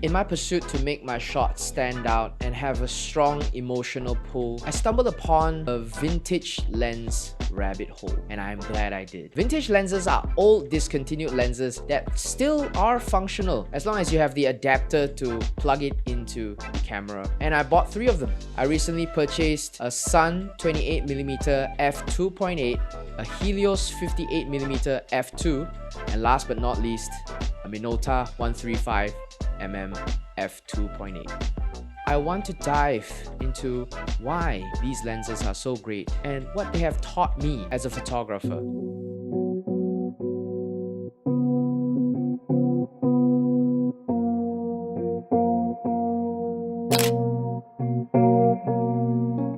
In my pursuit to make my shots stand out and have a strong emotional pull, I stumbled upon a vintage lens rabbit hole, and I am glad I did. Vintage lenses are old discontinued lenses that still are functional as long as you have the adapter to plug it into the camera, and I bought 3 of them. I recently purchased a Sun 28mm f2.8, a Helios 58mm f2, and last but not least, a Minolta 135mm f2.8. I want to dive into why these lenses are so great and what they have taught me as a photographer.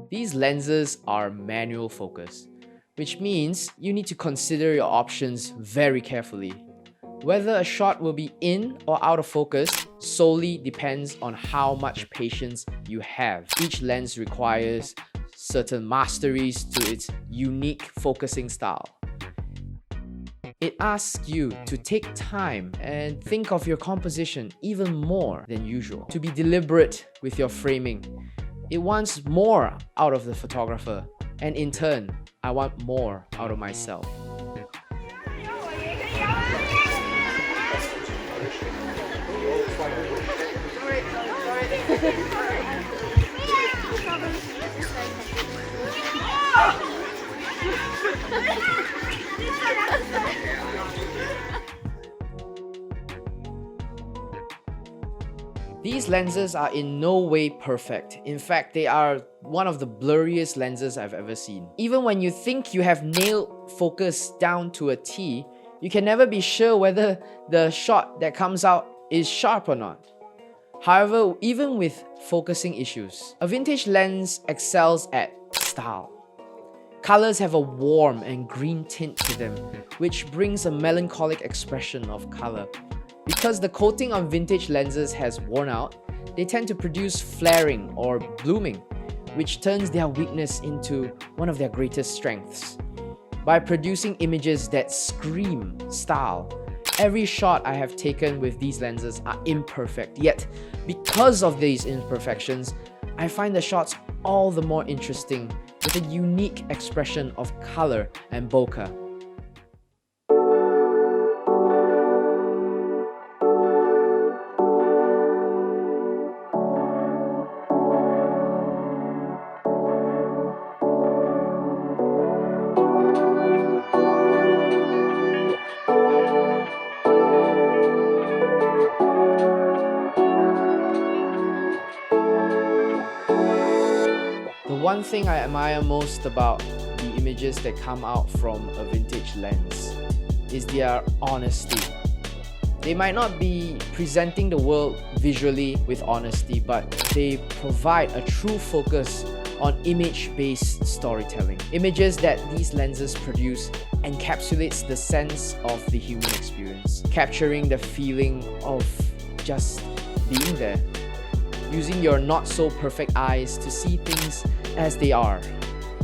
These lenses are manual focus, which means you need to consider your options very carefully. Whether a shot will be in or out of focus solely depends on how much patience you have. Each lens requires certain masteries to its unique focusing style. It asks you to take time and think of your composition even more than usual, to be deliberate with your framing. It wants more out of the photographer, and in turn, I want more out of myself. These lenses are in no way perfect. In fact, they are one of the blurriest lenses I've ever seen. Even when you think you have nailed focus down to a T, you can never be sure whether the shot that comes out is sharp or not. However, even with focusing issues, a vintage lens excels at style. Colors have a warm and green tint to them, which brings a melancholic expression of color. Because the coating on vintage lenses has worn out, they tend to produce flaring or blooming, which turns their weakness into one of their greatest strengths. By producing images that scream style, every shot I have taken with these lenses are imperfect, yet because of these imperfections, I find the shots all the more interesting with a unique expression of color and bokeh. The one thing I admire most about the images that come out from a vintage lens is their honesty. They might not be presenting the world visually with honesty, but they provide a true focus on image-based storytelling. Images that these lenses produce encapsulates the sense of the human experience, capturing the feeling of just being there, using your not-so-perfect eyes to see things as they are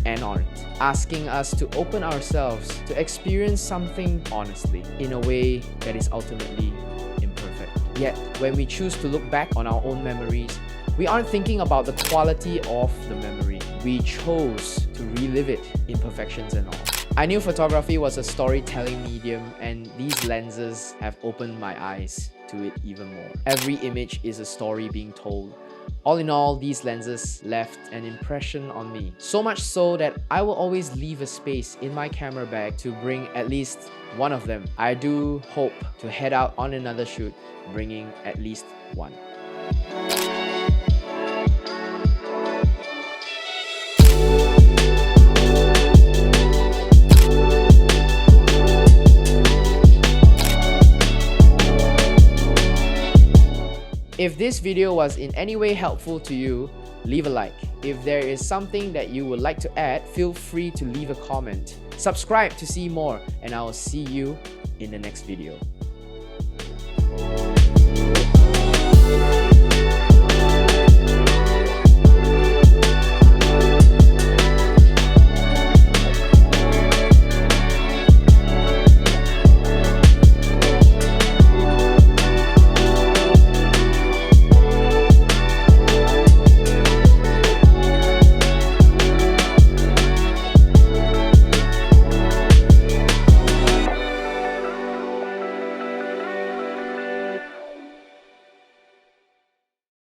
and aren't, asking us to open ourselves to experience something honestly in a way that is ultimately imperfect. Yet, when we choose to look back on our own memories, we aren't thinking about the quality of the memory. We chose to relive it, imperfections and all. I knew photography was a storytelling medium, and these lenses have opened my eyes to it even more. Every image is a story being told. All in all, these lenses left an impression on me. So much so that I will always leave a space in my camera bag to bring at least one of them. I do hope to head out on another shoot, bringing at least one. If this video was in any way helpful to you, leave a like. If there is something that you would like to add, feel free to leave a comment. Subscribe to see more, and I will see you in the next video.